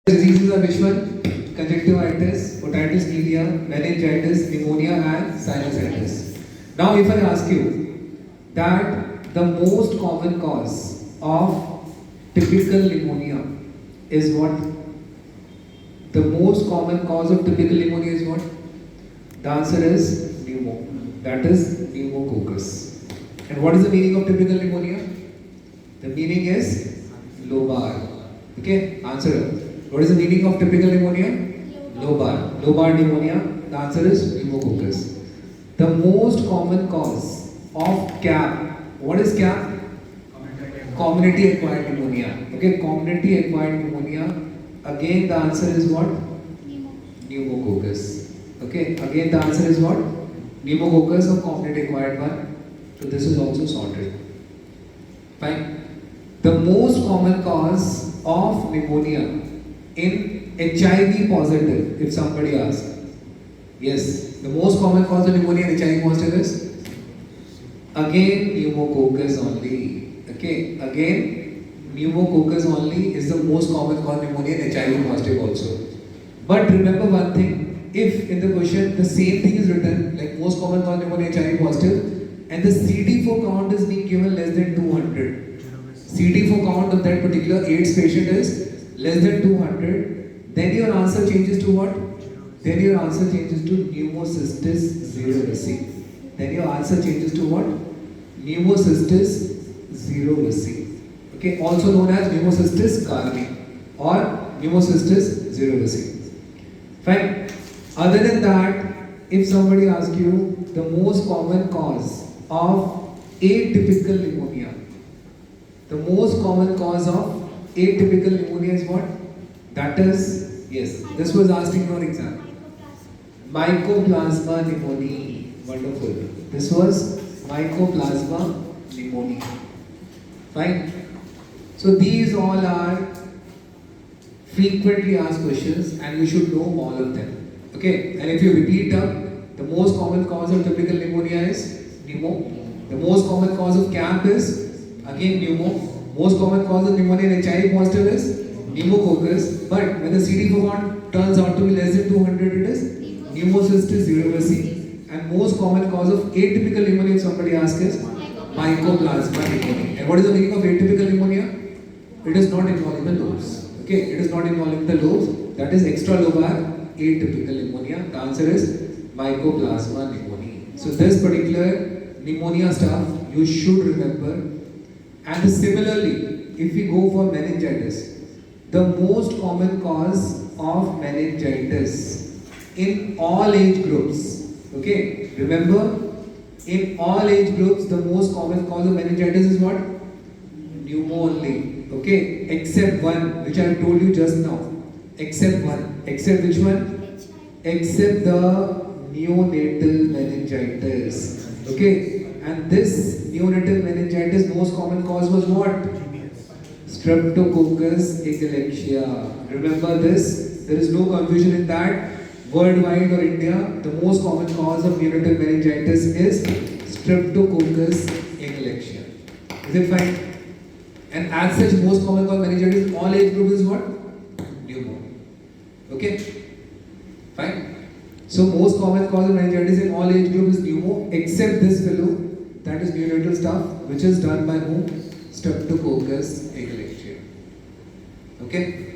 Diseases are which one? Conjunctivitis, otitis media, meningitis, pneumonia, and sinusitis. Now, if I ask you that the most common cause of typical pneumonia is what? The most common cause of typical pneumonia is what? The answer is pneumo. That is pneumococcus. And what is the meaning of typical pneumonia? The meaning is lobar. Okay, answer. What is the meaning of typical pneumonia? Lobar. Lobar pneumonia. The answer is pneumococcus. The most common cause of CAP. What is CAP? Community acquired pneumonia. Okay, community acquired pneumonia. Again, the answer is what? Pneumococcus. Okay, again, the answer is what? Pneumococcus or community acquired one. So, this is also sorted. Fine. The most common cause of pneumonia in HIV positive, if somebody asks. Yes, the most common cause of pneumonia in HIV positive is? Again, pneumococcus only. Okay, again, pneumococcus only is the most common cause of pneumonia in HIV positive also. But remember one thing, if in the question the same thing is written, like most common cause of pneumonia in HIV positive, and the CD4 count is being given less than 200. CD4 count of that particular AIDS patient is less than 200, then your answer changes to what? Then your answer changes to pneumocystis cerevisiae. Then your answer changes to what? Pneumocystis cerevisiae. Okay, also known as pneumocystis carni or pneumocystis cerevisiae. Fine. Other than that, if somebody asks you the most common cause of atypical pneumonia, the most common cause of atypical pneumonia is what? That is, yes, this was asked in your exam. Mycoplasma pneumoniae. Wonderful. This was Mycoplasma pneumoniae. Fine. So these all are frequently asked questions and you should know all of them. Okay, and if you repeat up, the most common cause of typical pneumonia is pneumo. The most common cause of CAP is again pneumo. Most common cause of pneumonia in HIV positive is pneumococcus. But when the CD4 count turns out to be less than 200, it is pneumocystis cerevisiae. And most common cause of atypical pneumonia, if somebody asks, is mycoplasma pneumoniae. And what is the meaning of atypical pneumonia? It is not involving the lobes. Okay, it is not involving the lobes. That is extralobar atypical pneumonia. The answer is mycoplasma pneumoniae. So this particular pneumonia stuff you should remember. And similarly, if we go for meningitis, the most common cause of meningitis in all age groups, okay, remember, in all age groups, the most common cause of meningitis is what? Pneumo only, okay, except one, which I told you just now, except one, except which one? Except the neonatal meningitis, okay. And this neonatal meningitis most common cause was what? Streptococcus agalactia. Remember this? There is no confusion in that. Worldwide or India, the most common cause of neonatal meningitis is Streptococcus agalactia. Is it fine? And as such, most common cause of meningitis in all age groups is what? Pneumo. Okay? Fine? So most common cause of meningitis in all age groups is pneumo, except this fellow. That is neonatal stuff, which is done by whom? Streptococcus agalactia. Okay?